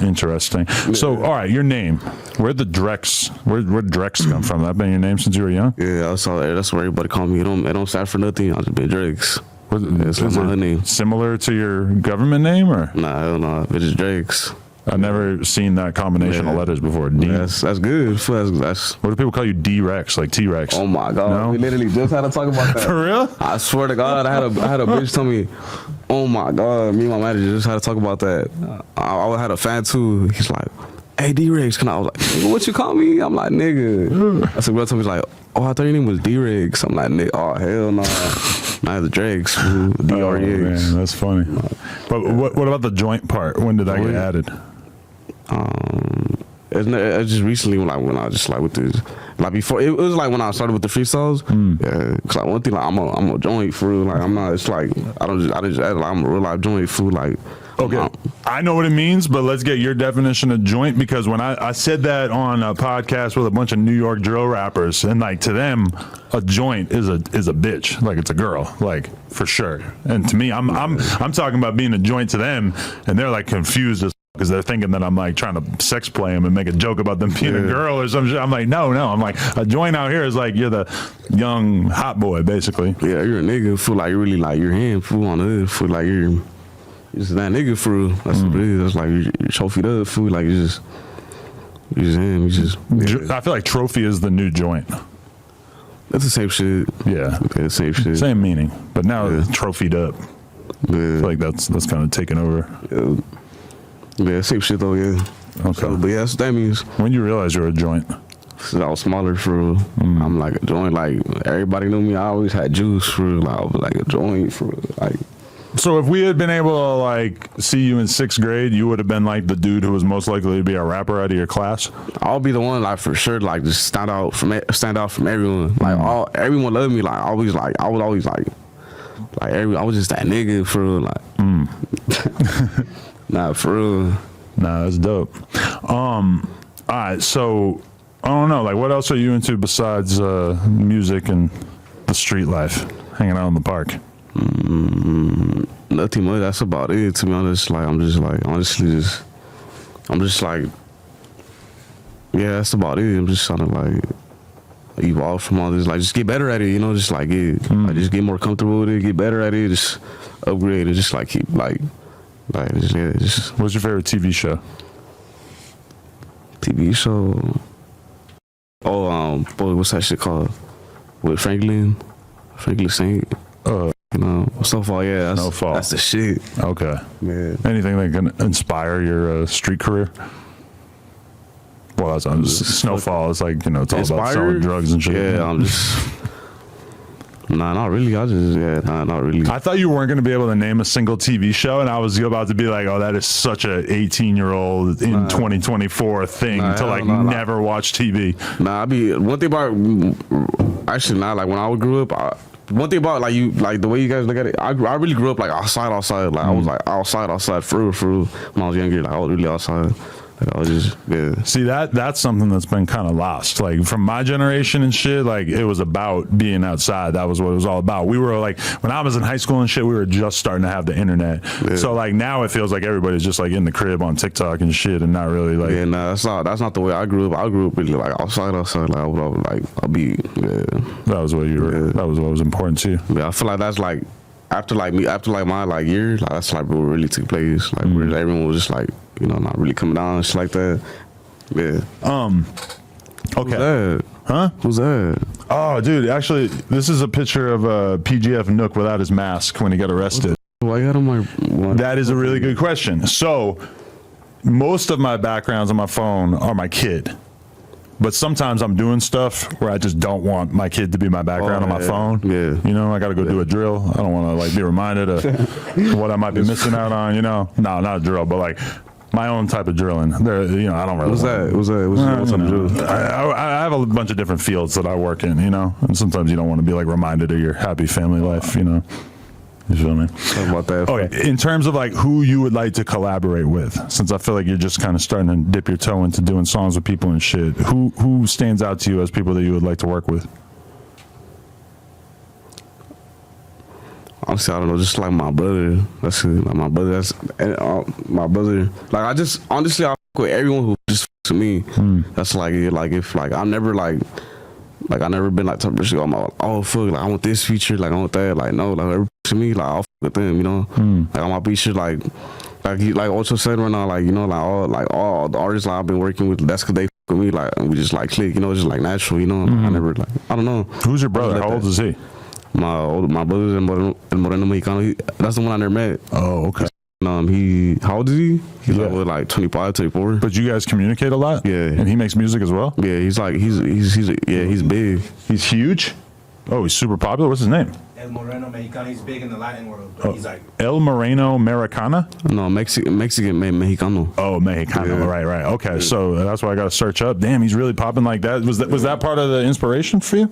interesting. So, all right, your name. Where'd Drex come from? That been your name since you were young? Yeah, that's what everybody call me. It don't stand for nothing. I just been Drex. It's like my name. Similar to your government name, or? Nah, I don't know. It's just Drex. I've never seen that combination of letters before. D. That's good. That's what do people call you? D-Rex, like T-Rex. Oh my God, no? We literally just had to talk about that. For real? I swear to God, I had a bitch tell me, oh my God, me and my manager just had to talk about that. I had a fan too. He's like, hey D-Rex, I was like, what you call me? I'm like, nigga. I said, bro, told me, he's like, oh, I thought your name was D-Rex. I'm like, nigga, oh hell no. Nah, the Drex, D-R-E-X. Oh, man, that's funny. But what about the joint part? When did that get added? It's just recently when I just like with this, like before it was like when I started with the freestyles. Yeah, cause like one thing, like I'm a joint for real. Like I'm not. It's like I just add, like I'm a real life joint food. Like okay, I know what it means, but let's get your definition of joint, because when I said that on a podcast with a bunch of New York drill rappers, and like to them, a joint is a bitch, like it's a girl, like for sure. And to me, I'm talking about being a joint to them, and they're like confused as because they're thinking that I'm like trying to sex play them and make a joke about them being a girl or some shit. I'm like, no. I'm like, a joint out here is like you're the young hot boy, basically. Yeah, you're a nigga, fool, like you're really like you're him, fool, on the hood, fool, like you're just that nigga, fool. That's what it is. It's like you're trophied up, fool, like you just him. You just. Yeah. I feel like trophy is the new joint. That's the same shit. Yeah, the same shit. Same meaning, but now it's trophied up. Yeah. I feel like that's kind of taken over. Yeah, same shit though, yeah. Okay. So, but yeah, that's what that means. When you realize you're a joint? Since I was smaller, for real. I'm like a joint, like everybody knew me. I always had juice, for real. Like, I was like a joint, for real. Like. So if we had been able to like see you in 6th grade, you would have been like the dude who was most likely to be a rapper out of your class? I'll be the one, like for sure, like just stand out from everyone. Like everyone loved me. Like I was always like I was just that nigga, for real. Like. Nah, for real. Nah, that's dope. All right, so I don't know, like what else are you into besides music and the street life, hanging out in the park? Nothing much. That's about it. To be honest, like I'm just like yeah, that's about it. I'm just trying to like evolve from all this, like just get better at it, you know, just like like just get more comfortable with it, get better at it, just upgrade it, just like keep like just. What's your favorite TV show? TV show? Oh, boy, what's that shit called? With Franklin Saint. You know, Snowfall. Yeah, Snowfall. That's the shit. Okay. Yeah. Anything that can inspire your street career? Well, Snowfall is like, you know, it's all about selling drugs and shit. Yeah, I'm just. Nah, not really. Not really. I thought you weren't going to be able to name a single TV show, and I was about to be like, oh, that is such a 18-year-old in 2024 thing to like never watch TV. Nah, one thing about, actually not, like when I grew up, one thing about like you, like the way you guys look at it, I really grew up like outside. Like I was like outside for real. When I was younger, like I was really outside. Like, I was just, yeah. See, that's something that's been kind of lost. Like from my generation and shit, like it was about being outside. That was what it was all about. We were like, when I was in high school and shit, we were just starting to have the internet. Yeah. So like now it feels like everybody's just like in the crib on TikTok and shit, and not really like. Yeah, nah, that's not the way I grew up. I grew up really like outside. Like I'll be. Yeah. That was what you were. Yeah. That was what was important to you. Yeah, I feel like that's like after my like year, like that's like what really took place. Like where everyone was just like, you know, not really coming down and shit like that. Yeah. Okay. Who's that? Huh? Who's that? Oh, dude. Actually, this is a picture of PGF Nook without his mask when he got arrested. Why got on my? That is a really good question. So, most of my backgrounds on my phone are my kid. But sometimes I'm doing stuff where I just don't want my kid to be my background on my phone. Yeah. You know, I got to go do a drill. I don't want to like be reminded of what I might be missing out on, you know. No, not a drill, but like my own type of drilling. There, you know, I don't really. What's type of drill? I have a bunch of different fields that I work in, you know. And sometimes you don't want to be like reminded of your happy family life, you know. You feel me? Talk about that. Okay, in terms of like who you would like to collaborate with, since I feel like you're just kind of starting to dip your toe into doing songs with people and shit, who stands out to you as people that you would like to work with? Honestly, I don't know. Just like my brother. That's it. Like my brother. That's my brother. Like I just honestly, I fuck with everyone who just fucks with me. That's like it. Like if like I never like I never been like type of shit. I'm like, oh fuck, like I want this feature, like I want that. Like no, like whoever to me, like I'll fuck with them, you know. Like I might be shit like Ocho said right now, like you know, like all the artists like I've been working with, that's because they fuck with me, like and we just like click, you know, it's just like natural, you know. I never like I don't know. Who's your brother? How old is he? My brother's in Moreno Mexicano. That's the one I never met. Oh, okay. How old is he? He's like 25, 24. But you guys communicate a lot? Yeah. And he makes music as well? Yeah, he's big. He's huge? Oh, he's super popular? What's his name? El Moreno Mexicano. He's big in the Latin world. He's like El Moreno Americana? No, Mexican Mexicano. Oh, Mexicano. Yeah. Right. Okay, so that's why I got to search up. Damn, he's really popping like that. Was that part of the inspiration for you?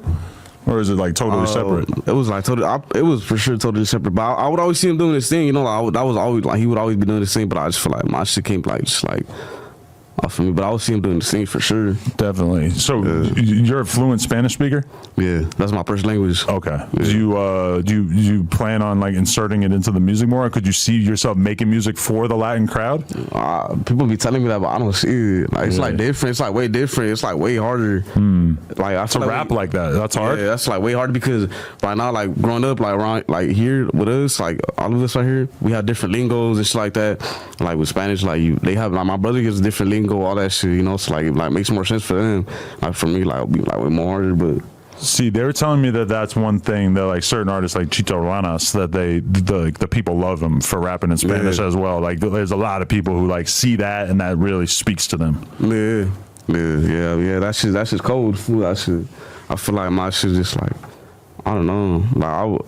Or is it like totally separate? It was like it was for sure totally separate. But I would always see him doing this thing, you know. Like that was always like he would always be doing this thing. But I just feel like my shit came like just like off of me. But I would see him doing this thing for sure. Definitely. So you're a fluent Spanish speaker? Yeah, that's my first language. Okay. Yeah. Do you plan on like inserting it into the music more? Or could you see yourself making music for the Latin crowd? People be telling me that, but I don't see it. Like it's like different. It's like way different. It's like way harder. Like I to rap like that. That's hard. Yeah, that's like way harder because right now, like growing up, like around, like here with us, like all of us right here, we have different lingos and shit like that. Like with Spanish, like they have like my brother gets different lingo, all that shit. You know, so like it like makes more sense for them. Like for me, like it'll be like way more harder, but. See, they were telling me that that's one thing that like certain artists like Chito Ranas that the people love him for rapping in Spanish as well. Like there's a lot of people who like see that and that really speaks to them. Yeah. That shit's cold food. I feel like my shit just like I don't know. Like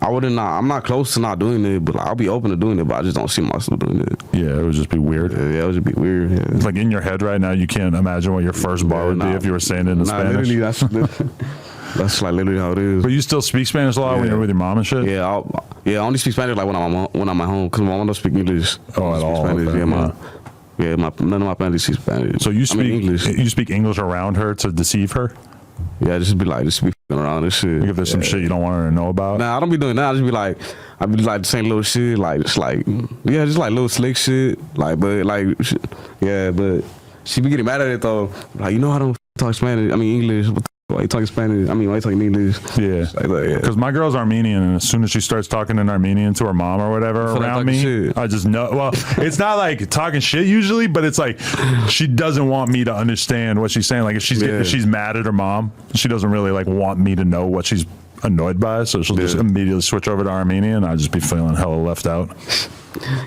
I wouldn't. I'm not close to not doing it, but like, I'll be open to doing it. But I just don't see myself doing it. Yeah, it would just be weird. Yeah, it would just be weird. Yeah. It's like in your head right now, you can't imagine what your first bar would be if you were saying it in Spanish. Literally, that's like literally how it is. But you still speak Spanish a lot when you're with your mom and shit. Yeah, I only speak Spanish like when I'm at home because my mom don't speak English. Oh, at all. Spanish. Okay. None of my family speaks Spanish. So you speak English. You speak English around her to deceive her? Yeah, just be fucking around this shit. Like if there's some shit you don't want her to know about. Nah, I don't be doing that. I be like saying little shit, like just like just like little slick shit, like but she be getting mad at it though. Like you know I don't talk Spanish. I mean English. Why you talking Spanish? I mean, why you talking English? Yeah. Because my girl's Armenian, and as soon as she starts talking in Armenian to her mom or whatever around me, shit. I just know. Well, it's not like talking shit usually, but it's like she doesn't want me to understand what she's saying. Like if she's mad at her mom, she doesn't really like want me to know what she's annoyed by, so she'll just immediately switch over to Armenian. I'll just be feeling hella left out.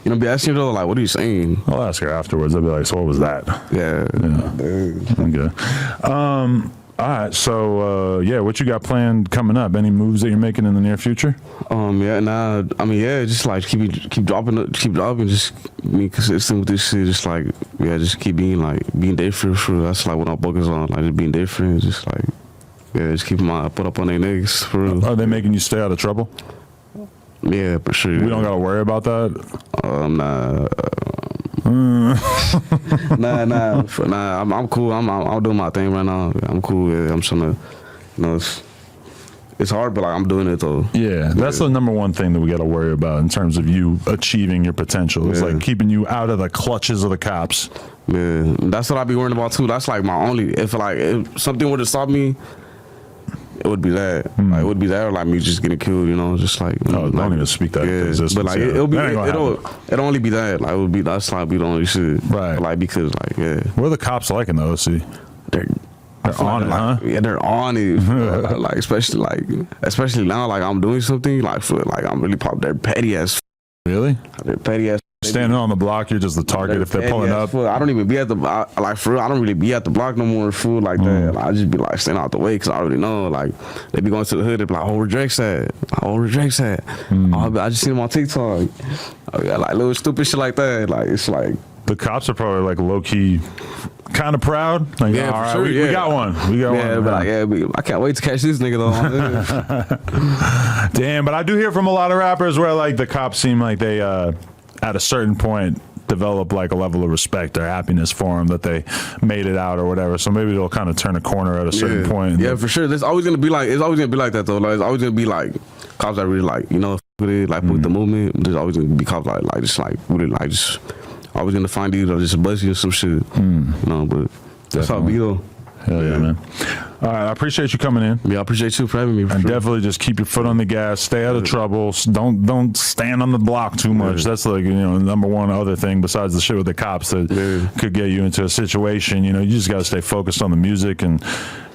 You know, be asking her though, like, what are you saying? I'll ask her afterwards. I'll be like, so what was that? Yeah. Okay. All right, so what you got planned coming up? Any moves that you're making in the near future? Just like keep dropping, just be consistent with this shit. Just like just keep being different. For that's like what I'm focused on, like just being different. Just like just keep my put up on their necks. For real. Are they making you stay out of trouble? Yeah, for sure. We don't gotta worry about that. Nah. Nah. I'm cool. I'm doing my thing right now. I'm cool. Yeah, I'm trying to, it's hard, but like I'm doing it though. Yeah, that's the number one thing that we got to worry about in terms of you achieving your potential. It's like keeping you out of the clutches of the cops. Yeah, that's what I be worrying about too. That's like my only. If something were to stop me, it would be that. Like, it would be that, or like me just getting killed. Just like. Don't even speak that. Yeah, but like it'll only be that. Like it would be that's like be the only shit. Right. But, like because like what are the cops like in the OC? They're on it, huh? Yeah, they're on it. like especially now, like I'm doing something like I'm really they're petty as. Really? They're petty as. Standing on the block, you're just the target if they're pulling up. I don't even be at the for real. I don't really be at the block no more. Food like that. Like, I just be like staying out the way because I already know. Like they be going to the hood. They be like, "Oh, where Drex at? Oh, where Drex at?" I just seen him on TikTok. Like little stupid shit like that. Like it's like the cops are probably like low key, kind of proud. Like, all right, we got one. We got one. But I can't wait to catch this nigga though. Damn, but I do hear from a lot of rappers where like the cops seem like they at a certain point develop like a level of respect or happiness for them that they made it out or whatever. So maybe they'll kind of turn a corner at a certain point. Yeah, for sure. There's always gonna be like that though. Like it's always gonna be like cops that really like with it, like with the movement. There's always gonna be cops like just like really like just always gonna find you or just buzz you or some shit. But that's how it be though. Hell yeah, man. All right, I appreciate you coming in. Yeah, I appreciate you for having me. And definitely just keep your foot on the gas. Stay out of trouble. Don't stand on the block too much. That's like number one other thing besides the shit with the cops that could get you into a situation. You just got to stay focused on the music and.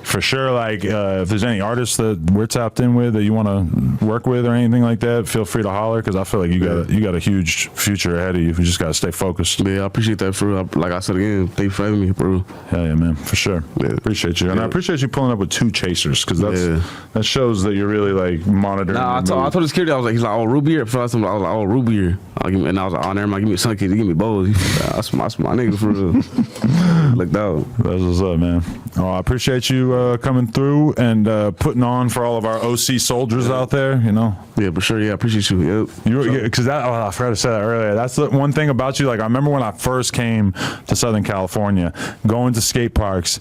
For sure, like if there's any artists that we're tapped in with that you want to work with or anything like that, feel free to holler because I feel like you got a huge future ahead of you. You just got to stay focused. Yeah, I appreciate that, bro. Like I said again, thank you for having me, bro. Hell yeah, man, for sure. Yeah. Appreciate you, and I appreciate you pulling up with 2 chasers because that shows that you're really like monitoring. Nah, I told the security, I was like, he's like, "Oh, Ruby here." First, I was like, "Oh, Ruby here," and I was like, "Oh, never mind, give me some kid, give me both." That's my nigga for real. Looked out. That's what's up, man. Oh, I appreciate you coming through and putting on for all of our OC soldiers out there. Yeah, for sure. Yeah, I appreciate you. Yep. Because I forgot to say that earlier. That's the one thing about you. Like I remember when I first came to Southern California, going to skate parks,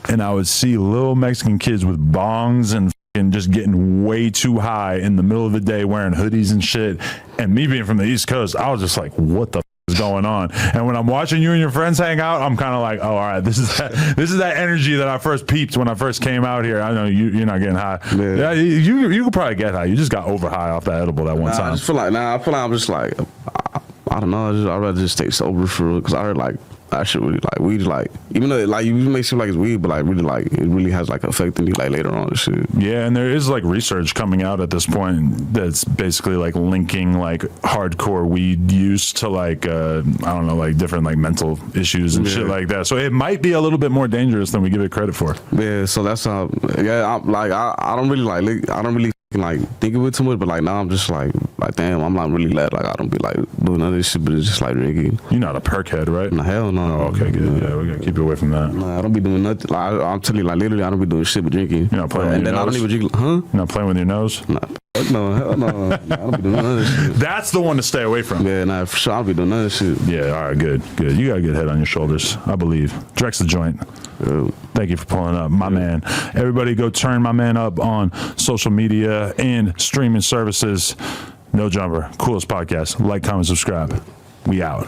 and I would see little Mexican kids with bongs and just getting way too high in the middle of the day, wearing hoodies and shit. And me being from the East Coast, I was just like, what the is going on? And when I'm watching you and your friends hang out, I'm kind of like, oh, all right, this is that energy that I first peeped when I first came out here. I know you're not getting high. Yeah, you could probably get high. You just got over high off that edible that one time. I feel like I'm just like, I don't know. I'd rather just stay sober for real because I heard like I should really like weed, like even though like you may seem like it's weed, but like it really has like affecting you like later on and shit. Yeah, and there is like research coming out at this point that's basically like linking like hardcore weed use to like I don't know, like different like mental issues and shit like that. So it might be a little bit more dangerous than we give it credit for. Yeah, so that's how. Yeah, I don't really like think of it too much, but like now I'm just like damn, I'm not really glad like I don't be like doing none of this shit, but it's just like drinking. You're not a perk head, right? No, hell no. Oh, okay, good. Yeah, we gotta keep it away from that. Nah, I don't be doing nothing. Like, I'm telling you, like literally, I don't be doing shit but drinking. You're not playing with your nose? I don't even drink, huh? You're not playing with your nose? Nah, no, hell no. I don't be doing none of this shit. That's the one to stay away from. Yeah, nah, for sure, I don't be doing none of this shit. Yeah, all right, good. You got a good head on your shoulders, I believe. DrexTheJoint. Thank you for pulling up, my man. Everybody go turn my man up on social media and streaming services. No Jumper, coolest podcast. Like, comment, subscribe. We out.